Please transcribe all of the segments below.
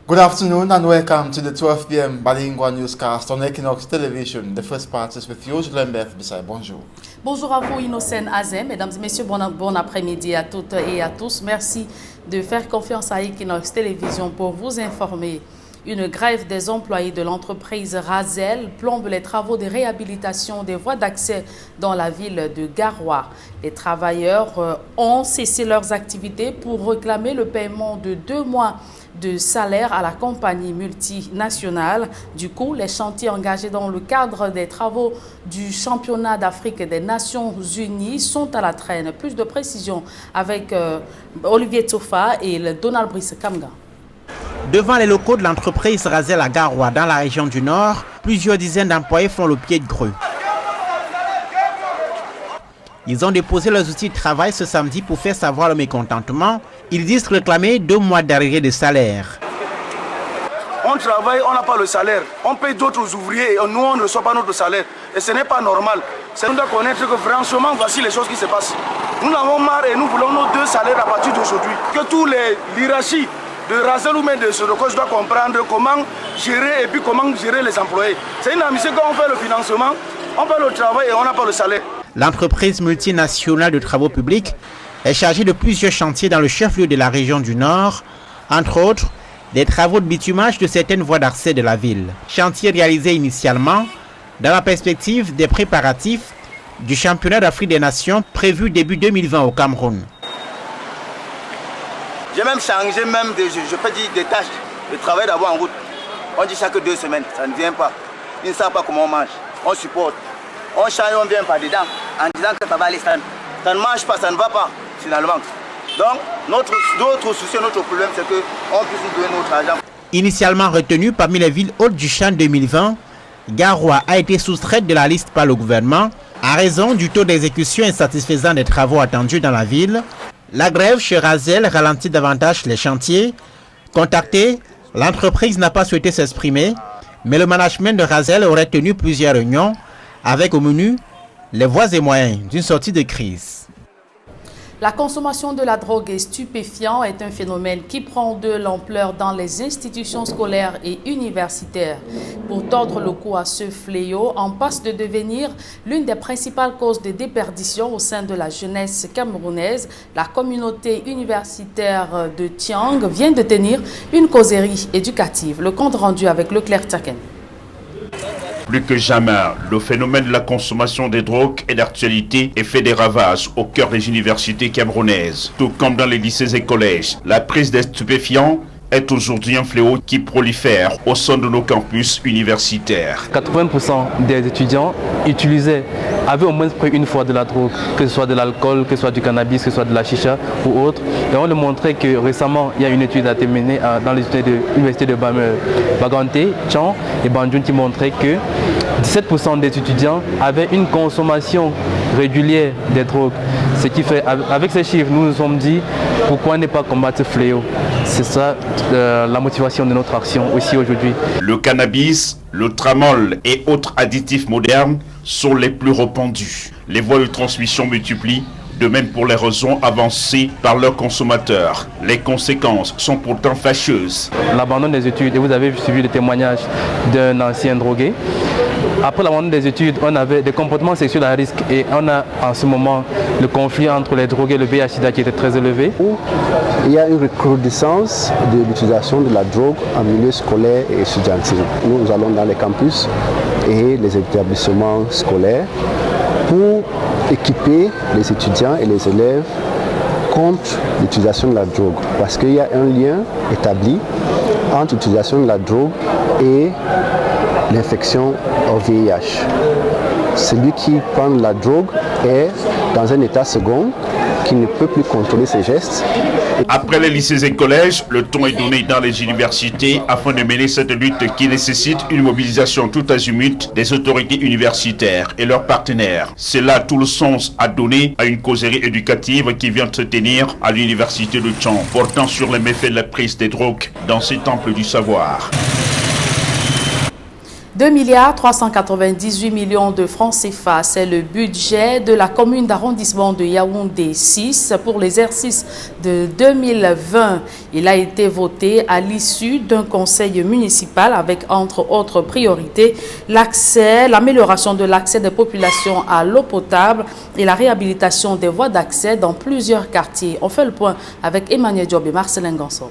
Good afternoon and welcome to the 12 p.m. bilingual newscast on Equinox Television. The first part is with you, Lembeth Bissay. Bonjour. Bonjour à vous, Innocent Azem. Mesdames et messieurs, bon après-midi à toutes et à tous. Merci de faire confiance à Equinox Television pour vous informer. Une grève des employés de l'entreprise Razel plombe les travaux de réhabilitation des voies d'accès dans la ville de Garoua. Les travailleurs ont cessé leurs activités pour réclamer le paiement de 2 mois de salaire à la compagnie multinationale. Du coup, les chantiers engagés dans le cadre des travaux du championnat d'Afrique des Nations Unies sont à la traîne. Plus de précisions avec Olivier Tofa et le Donald Brice Kamga. Devant les locaux de l'entreprise Razel à Garoua, dans la région du Nord, plusieurs dizaines d'employés font le pied de grue. Ils ont déposé leurs outils de travail ce samedi pour faire savoir le mécontentement. Ils disent réclamer 2 mois d'arrêt de salaire. On travaille, on n'a pas le salaire. On paye d'autres ouvriers et nous, on ne reçoit pas notre salaire. Et ce n'est pas normal. C'est nous de connaître que franchement, voici les choses qui se passent. Nous en avons marre et nous voulons nos 2 salaires à partir d'aujourd'hui. Que tous les hiérarchies de Razel ou même de Sodocos doivent comprendre comment gérer et puis comment gérer les employés. C'est une ambition quand on fait le financement, on fait le travail et on n'a pas le salaire. L'entreprise multinationale de travaux publics est chargée de plusieurs chantiers dans le chef-lieu de la région du Nord, entre autres des travaux de bitumage de certaines voies d'accès de la ville. Chantier réalisé initialement dans la perspective des préparatifs du championnat d'Afrique des Nations prévu début 2020 au Cameroun. J'ai même changé je peux dire des tâches de travail d'abord en route. On dit chaque 2 semaines, ça ne vient pas. Ils ne savent pas comment on mange. On supporte. On change, on vient pas dedans en disant que ça va aller, ça ne marche pas, ça ne va pas finalement. Donc notre souci, notre problème, c'est qu'on puisse nous donner notre argent. Initialement retenu parmi les villes hautes du champ 2020, Garoua a été soustraite de la liste par le gouvernement à raison du taux d'exécution insatisfaisant des travaux attendus dans la ville. La grève chez Razel ralentit davantage les chantiers. Contacté, l'entreprise n'a pas souhaité s'exprimer, mais le management de Razel aurait tenu plusieurs réunions avec au menu les voies et moyens d'une sortie de crise. La consommation de la drogue et stupéfiants est un phénomène qui prend de l'ampleur dans les institutions scolaires et universitaires. Pour tordre le cou à ce fléau, en passe de devenir l'une des principales causes de déperdition au sein de la jeunesse camerounaise, la communauté universitaire de Tiang vient de tenir une causerie éducative. Le compte rendu avec Leclerc Taken. Plus que jamais, le phénomène de la consommation des drogues est d'actualité et fait des ravages au cœur des universités camerounaises. Tout comme dans les lycées et collèges, la prise des stupéfiants est aujourd'hui un fléau qui prolifère au sein de nos campus universitaires. 80% des étudiants avaient au moins pris une fois de la drogue, que ce soit de l'alcool, que ce soit du cannabis, que ce soit de la chicha ou autre. Et on a montré que récemment, il y a une étude à été menée dans l'université de Baganté, Tchan et Banjoun qui montrait que 17% des étudiants avaient une consommation régulière des drogues. Ce qui fait, avec ces chiffres, nous nous sommes dit pourquoi ne pas combattre ce fléau. C'est ça la motivation de notre action aussi aujourd'hui. Le cannabis, le tramol et autres additifs modernes sont les plus répandus. Les voies de transmission multiplient, de même pour les raisons avancées par leurs consommateurs. Les conséquences sont pourtant fâcheuses. L'abandon des études, et vous avez suivi le témoignage d'un ancien drogué. Après l'abandon des études, on avait des comportements sexuels à risque et on a en ce moment le conflit entre les drogués et le VIH-Sida qui était très élevé. Il y a une recrudescence de l'utilisation de la drogue en milieu scolaire et étudiantil. Nous allons dans les campus et les établissements scolaires pour équiper les étudiants et les élèves contre l'utilisation de la drogue. Parce qu'il y a un lien établi entre l'utilisation de la drogue et l'infection au VIH. Celui qui prend de la drogue est dans un état second qui ne peut plus contrôler ses gestes. Après les lycées et collèges, le ton est donné dans les universités afin de mener cette lutte qui nécessite une mobilisation tout azimut des autorités universitaires et leurs partenaires. C'est là tout le sens à donner à une causerie éducative qui vient de se tenir à l'université de Tchan, portant sur les méfaits de la prise des drogues dans ces temples du savoir. 2,398 milliards de francs CFA, c'est le budget de la commune d'arrondissement de Yaoundé 6 pour l'exercice de 2020. Il a été voté à l'issue d'un conseil municipal avec entre autres priorités l'amélioration de l'accès des populations à l'eau potable et la réhabilitation des voies d'accès dans plusieurs quartiers. On fait le point avec Emmanuel Diop et Marcelin Ganson.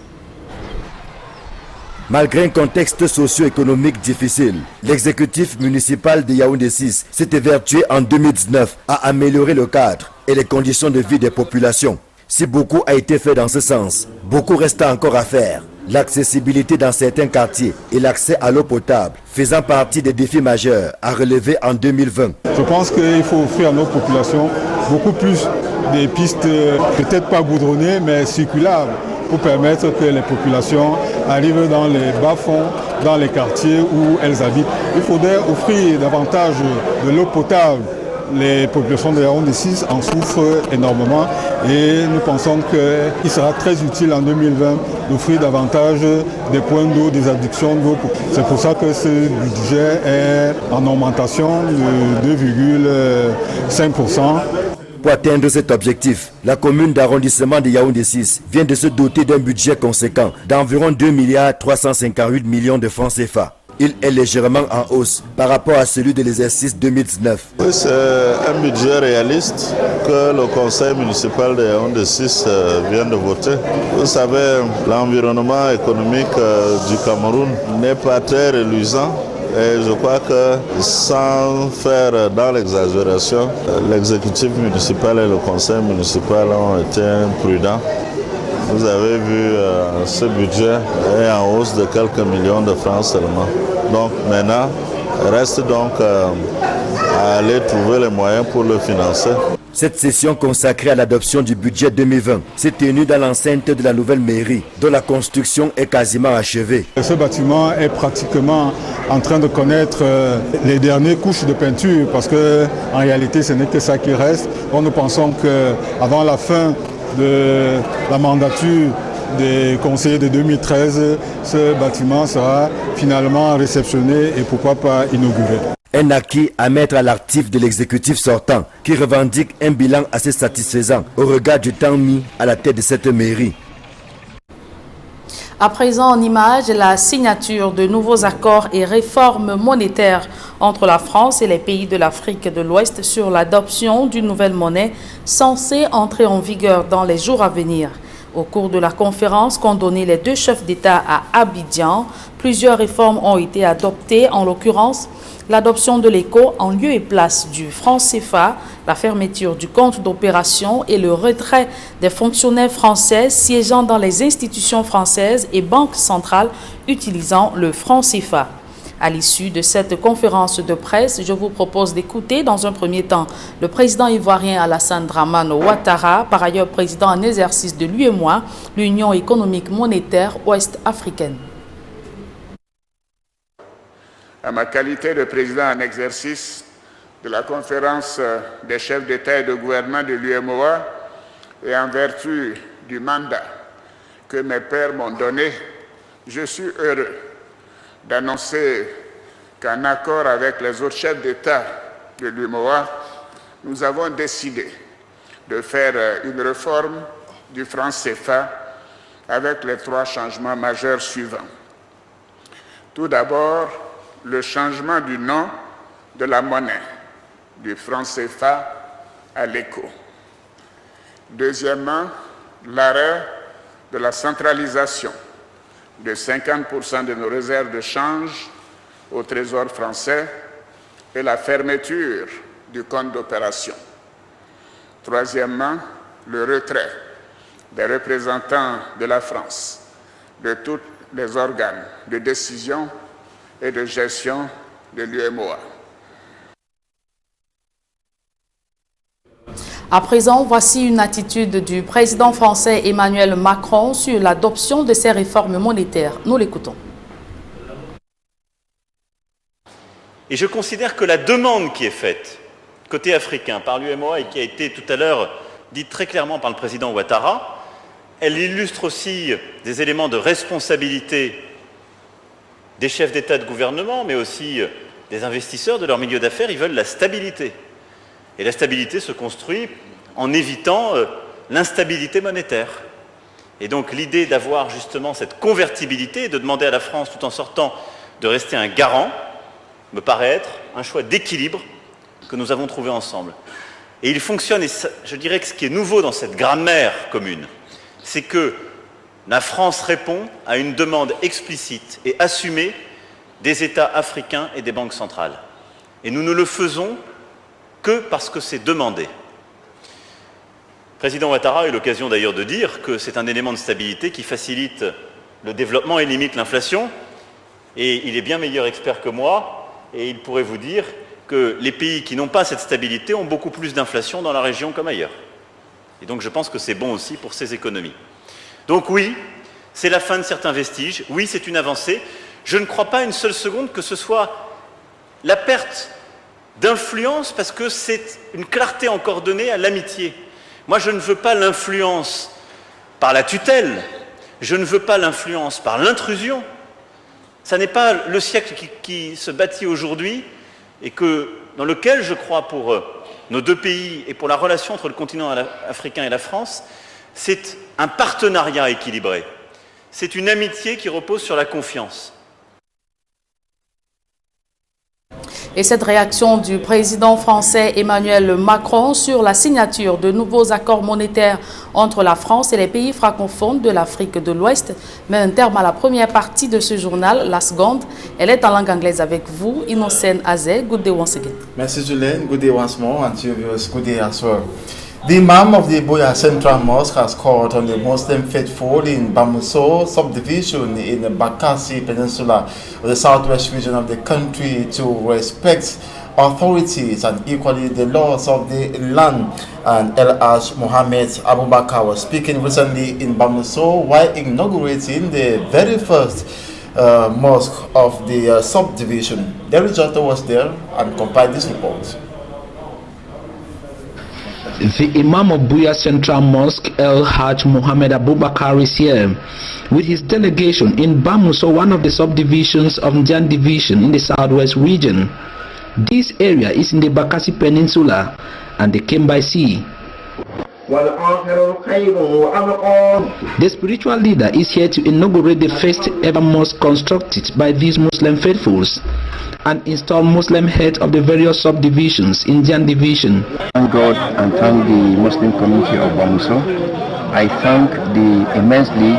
Malgré un contexte socio-économique difficile, l'exécutif municipal de Yaoundé 6 s'est évertué en 2019 à améliorer le cadre et les conditions de vie des populations. Si beaucoup a été fait dans ce sens, beaucoup reste encore à faire. L'accessibilité dans certains quartiers et l'accès à l'eau potable faisant partie des défis majeurs à relever en 2020. Je pense qu'il faut offrir à nos populations beaucoup plus des pistes, peut-être pas goudronnées, mais circulables, pour permettre que les populations arrivent dans les bas-fonds, dans les quartiers où elles habitent. Il faudrait offrir davantage de l'eau potable. Les populations de Yaoundé 6 en souffrent énormément et nous pensons qu'il sera très utile en 2020 d'offrir davantage des points d'eau, des addictions d'eau. C'est pour ça que ce budget est en augmentation de 2,5%. Pour atteindre cet objectif, la commune d'arrondissement de Yaoundé 6 vient de se doter d'un budget conséquent d'environ 2,358 milliards de francs CFA. Il est légèrement en hausse par rapport à celui de l'exercice 2019. Oui, c'est un budget réaliste que le conseil municipal de Yaoundé 6 vient de voter. Vous savez, l'environnement économique du Cameroun n'est pas très reluisant. Et je crois que sans faire dans l'exagération, l'exécutif municipal et le conseil municipal ont été prudents. Vous avez vu, ce budget est en hausse de quelques millions de francs seulement. Donc maintenant, reste donc à aller trouver les moyens pour le financer. Cette session consacrée à l'adoption du budget 2020 s'est tenue dans l'enceinte de la nouvelle mairie, dont la construction est quasiment achevée. Ce bâtiment est pratiquement en train de connaître les dernières couches de peinture parce qu'en réalité, ce n'est que ça qui reste. Bon, nous pensons qu'avant la fin de la mandature des conseillers de 2013, ce bâtiment sera finalement réceptionné et pourquoi pas inauguré. Un acquis à mettre à l'actif de l'exécutif sortant qui revendique un bilan assez satisfaisant au regard du temps mis à la tête de cette mairie. À présent, en image, la signature de nouveaux accords et réformes monétaires entre la France et les pays de l'Afrique de l'Ouest sur l'adoption d'une nouvelle monnaie censée entrer en vigueur dans les jours à venir. Au cours de la conférence qu'ont donnée les deux chefs d'État à Abidjan, plusieurs réformes ont été adoptées, en l'occurrence l'adoption de l'éco en lieu et place du franc CFA, la fermeture du compte d'opération et le retrait des fonctionnaires français siégeant dans les institutions françaises et banques centrales utilisant le franc CFA. À l'issue de cette conférence de presse, je vous propose d'écouter dans un premier temps le président ivoirien Alassane Dramane Ouattara, par ailleurs président en exercice de l'UEMOA, l'Union économique monétaire ouest-africaine. À ma qualité de président en exercice de la conférence des chefs d'État et de gouvernement de l'UEMOA et en vertu du mandat que mes pairs m'ont donné, je suis heureux d'annoncer qu'en accord avec les autres chefs d'État de l'UEMOA, nous avons décidé de faire une réforme du franc CFA avec les 3 changements majeurs suivants. Tout d'abord, le changement du nom de la monnaie, du franc CFA à l'éco. Deuxièmement, l'arrêt de la centralisation de 50% de nos réserves de change au Trésor français et la fermeture du compte d'opération. Troisièmement, le retrait des représentants de la France de tous les organes de décision et de gestion de l'UEMOA. À présent, voici une attitude du président français Emmanuel Macron sur l'adoption de ces réformes monétaires. Nous l'écoutons. Et je considère que la demande qui est faite côté africain par l'UEMOA et qui a été tout à l'heure dite très clairement par le président Ouattara, elle illustre aussi des éléments de responsabilité des chefs d'État de gouvernement, mais aussi des investisseurs de leur milieu d'affaires, ils veulent la stabilité. Et la stabilité se construit en évitant l'instabilité monétaire. Et donc l'idée d'avoir justement cette convertibilité et de demander à la France, tout en sortant, de rester un garant, me paraît être un choix d'équilibre que nous avons trouvé ensemble. Et il fonctionne, et je dirais que ce qui est nouveau dans cette grammaire commune, c'est que la France répond à une demande explicite et assumée des États africains et des banques centrales. Et nous ne le faisons que parce que c'est demandé. Le président Ouattara a eu l'occasion d'ailleurs de dire que c'est un élément de stabilité qui facilite le développement et limite l'inflation. Et il est bien meilleur expert que moi, et il pourrait vous dire que les pays qui n'ont pas cette stabilité ont beaucoup plus d'inflation dans la région comme ailleurs. Et donc je pense que c'est bon aussi pour ces économies. Donc oui, c'est la fin de certains vestiges, oui c'est une avancée. Je ne crois pas une seule seconde que ce soit la perte d'influence parce que c'est une clarté encore donnée à l'amitié. Moi je ne veux pas l'influence par la tutelle, je ne veux pas l'influence par l'intrusion. Ça n'est pas le siècle qui se bâtit aujourd'hui et dans lequel je crois pour nos deux pays et pour la relation entre le continent africain et la France, c'est un partenariat équilibré. C'est une amitié qui repose sur la confiance. Et cette réaction du président français Emmanuel Macron sur la signature de nouveaux accords monétaires entre la France et les pays francophones de l'Afrique de l'Ouest met un terme à la première partie de ce journal. La seconde, elle est en langue anglaise avec vous, Innocent Azé. Good day once again. Merci Julien, good day once more, and to you viewers, good day as well. The Imam of the Buea Central Mosque has called on the Muslim faithful in Bamuso subdivision in the Bakassi Peninsula of the southwest region of the country to respect authorities and equally the laws of the land. And El-Haj Mohammed Abubakar was speaking recently in Bamuso while inaugurating the very first mosque of the subdivision. Derry Jotto was there and compiled this report. The Imam of Buea Central Mosque, El-Haj Mohammed Abubakar, is here with his delegation in Bamuso, one of the subdivisions of Njan Division in the southwest region. This area is in the Bakassi Peninsula and they came by sea. The spiritual leader is here to inaugurate the first ever mosque constructed by these Muslim faithfuls and install Muslim heads of the various subdivisions in Njan Division. Thank God and thank the Muslim community of Bamuso. I thank immensely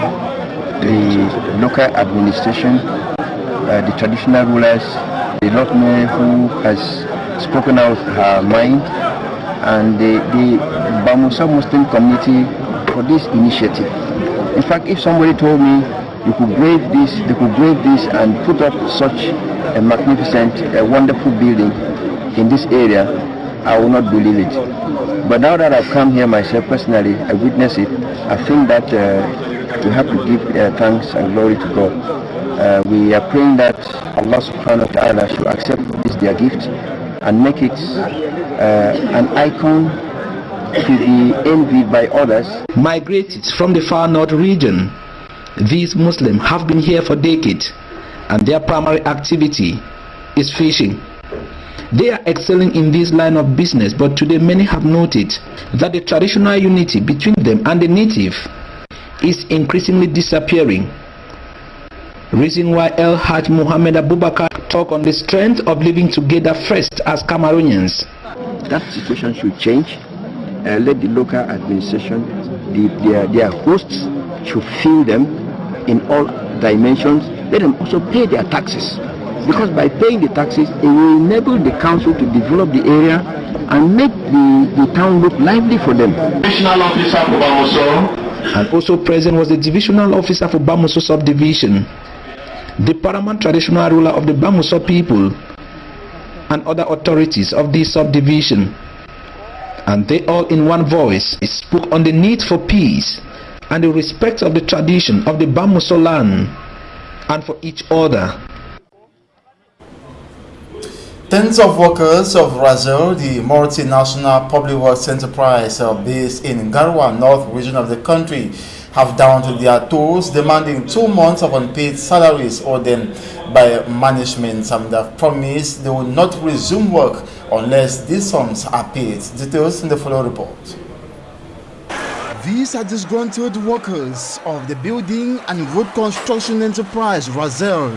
the local administration, the traditional rulers, the Lord Mayor who has spoken out her mind, and the Bamuso Muslim community for this initiative. In fact, if somebody told me you could brave this, they could brave this and put up such a magnificent, wonderful building in this area, I will not believe it. But now that I've come here myself personally, I witness it, I think that we have to give thanks and glory to God. We are praying that Allah subhanahu wa ta'ala should accept this their gift and make it an icon to be envied by others. Migrated from the far north region, these Muslims have been here for decades and their primary activity is fishing. They are excelling in this line of business, but today many have noted that the traditional unity between them and the native is increasingly disappearing. Reason why El-Haj Mohammed Abubakar talk on the strength of living together first as Cameroonians. That situation should change. Let the local administration, their hosts should feel them in all dimensions. Let them also pay their taxes, because by paying the taxes it will enable the council to develop the area and make the town look lively for them. Divisional officer for Bamuso. And also present was the divisional officer for Bamuso subdivision, the paramount traditional ruler of the Bamuso people, and other authorities of this subdivision. And they all in one voice spoke on the need for peace and the respect of the tradition of the Bamuso land and for each other. Tens of workers of Razor, the multinational public works enterprise based in Garwa North region of the country, have downed their toes, demanding 2 months of unpaid salaries owed them by management, and have promised they will not resume work unless these sums are paid. Details in the following report. These are disgruntled workers of the building and road construction enterprise Razel.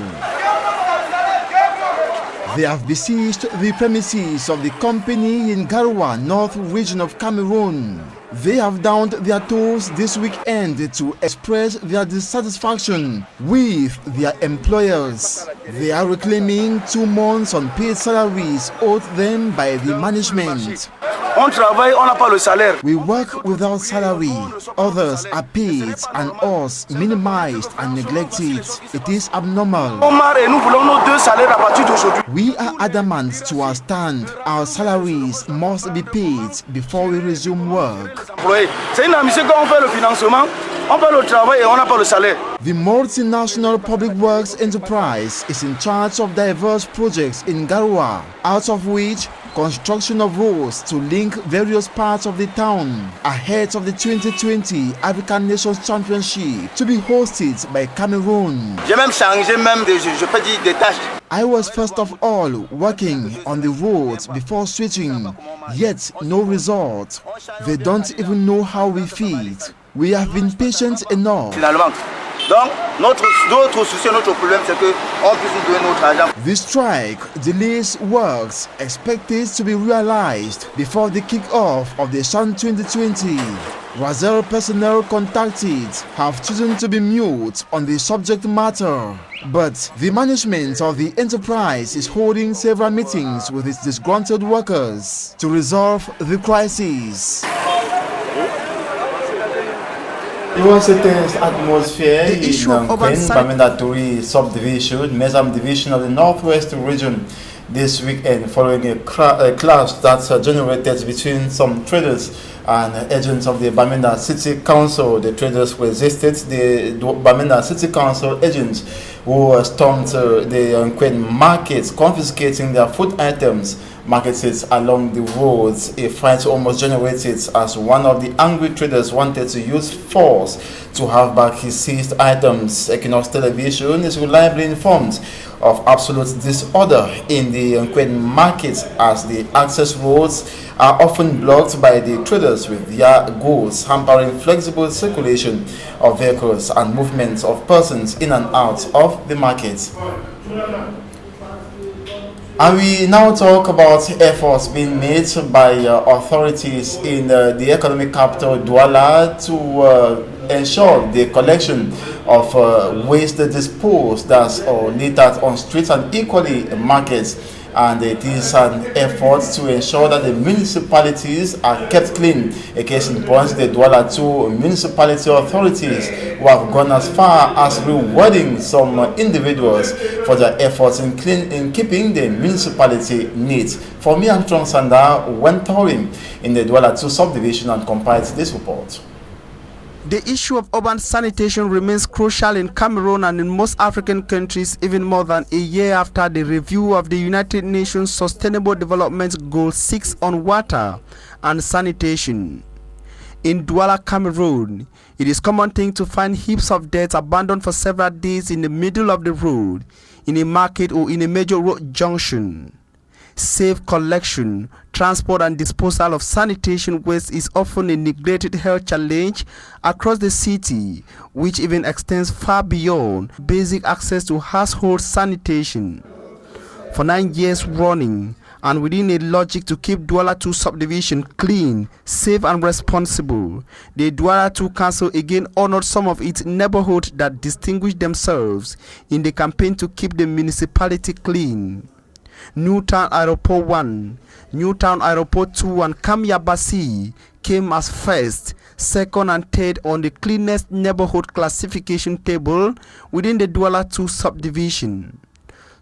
They have besieged the premises of the company in Garoua, North region of Cameroon. They have downed their toes this weekend to express their dissatisfaction with their employers. They are reclaiming 2 months unpaid salaries owed them by the management. On travaille, on n'a pas le salaire. We work without salary. Others are paid and us minimized and neglected. It is abnormal. We are adamant to our stand. Our salaries must be paid before we resume work. The multinational public works enterprise is in charge of diverse projects in Garoua, out of which construction of roads to link various parts of the town ahead of the 2020 African Nations Championship to be hosted by Cameroon. I was first of all working on the roads before switching, yet no result. They don't even know how we feed. We have been patient enough. The strike delays works expected to be realized before the kick-off of the Chan 2020. Razel personnel contacted have chosen to be mute on the subject matter, but the management of the enterprise is holding several meetings with its disgruntled workers to resolve the crisis. It was a tense atmosphere in Bamenda Turi subdivision, Mesam division of the Northwest region this weekend following a clash that generated between some traders and agents of the Bamenda City Council. The traders resisted the Bamenda City Council agents who stormed the Nkwen markets, confiscating their food items marketed along the roads. A fight almost generated as one of the angry traders wanted to use force to have back his seized items. Equinox Television is reliably informed of absolute disorder in the Nkwen market as the access roads are often blocked by the traders with their goods, hampering flexible circulation of vehicles and movements of persons in and out of the market. And we now talk about efforts being made by authorities in the economic capital Douala to ensure the collection of waste disposed or littered on streets and equally markets. And it is an effort to ensure that the municipalities are kept clean. A case in point, the Douala 2 municipality authorities who have gone as far as rewarding some individuals for their efforts in keeping the municipality neat. For me, Antron Sanda went touring in the Douala 2 subdivision and compiled this report. The issue of urban sanitation remains crucial in Cameroon and in most African countries, even more than a year after the review of the United Nations Sustainable Development Goal 6 on water and sanitation. In Douala, Cameroon, it is a common thing to find heaps of dirt abandoned for several days in the middle of the road, in a market or in a major road junction. Safe collection, transport and disposal of sanitation waste is often a neglected health challenge across the city, which even extends far beyond basic access to household sanitation. For 9 years running, and within a logic to keep Douala 2 subdivision clean, safe and responsible, the Douala 2 Council again honored some of its neighborhoods that distinguished themselves in the campaign to keep the municipality clean. Newtown Aeroport 1, Newtown Aeroport 2 and Kamyabasi came as first, second and third on the cleanest neighborhood classification table within the Douala 2 subdivision.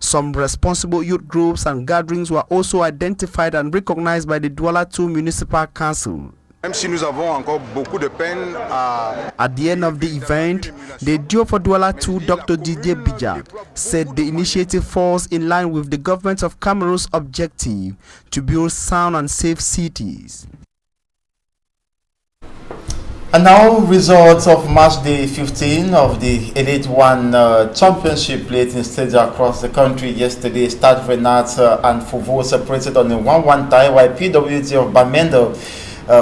Some responsible youth groups and gatherings were also identified and recognized by the Douala 2 Municipal Council. Même si nous avons encore beaucoup de peine à... At the end of the event, the duo for Douala 2, Dr. Didier Bijak, said the initiative falls in line with the government of Cameroon's objective to build sound and safe cities. And now, results of match day 15 of the Elite One Championship played in stadia across the country yesterday. Stade Renat and Fouveau separated on a 1-1 tie, while PWD of Bamenda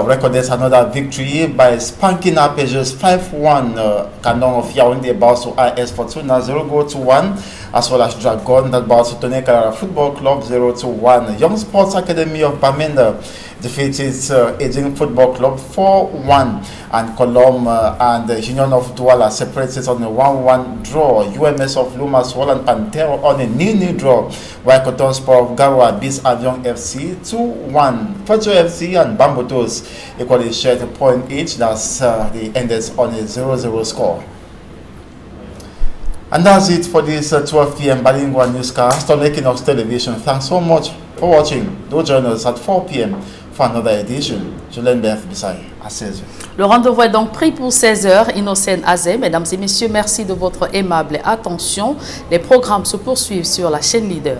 recorded another victory by spanking Arpeggios 5-1. Canon of Yaoundé Baosso IS Fortuna 0-1, as well as Dragon that Baosso Tone Kalara Football Club 0-1. Young Sports Academy of Bamenda defeated Aging Football Club 4-1, and Colombe and Union of Douala separated on a 1-1 draw. UMS of Limassol and Pantero on a 0-0 draw, while Coton Sport of Garoua beats Avion FC 2-1. Petro FC and Bambotos equally shared a point each. That's they ended on a 0-0 score. And that's it for this 12 p.m. bilingual newscast on Equinox Television. Thanks so much for watching. Do join us at 4 p.m. for another edition. Julien Berth Bissaï à 16h. Le rendez-vous est donc pris pour 16h. Innocène Azé, mesdames et messieurs, merci de votre aimable attention. Les programmes se poursuivent sur la chaîne Leader.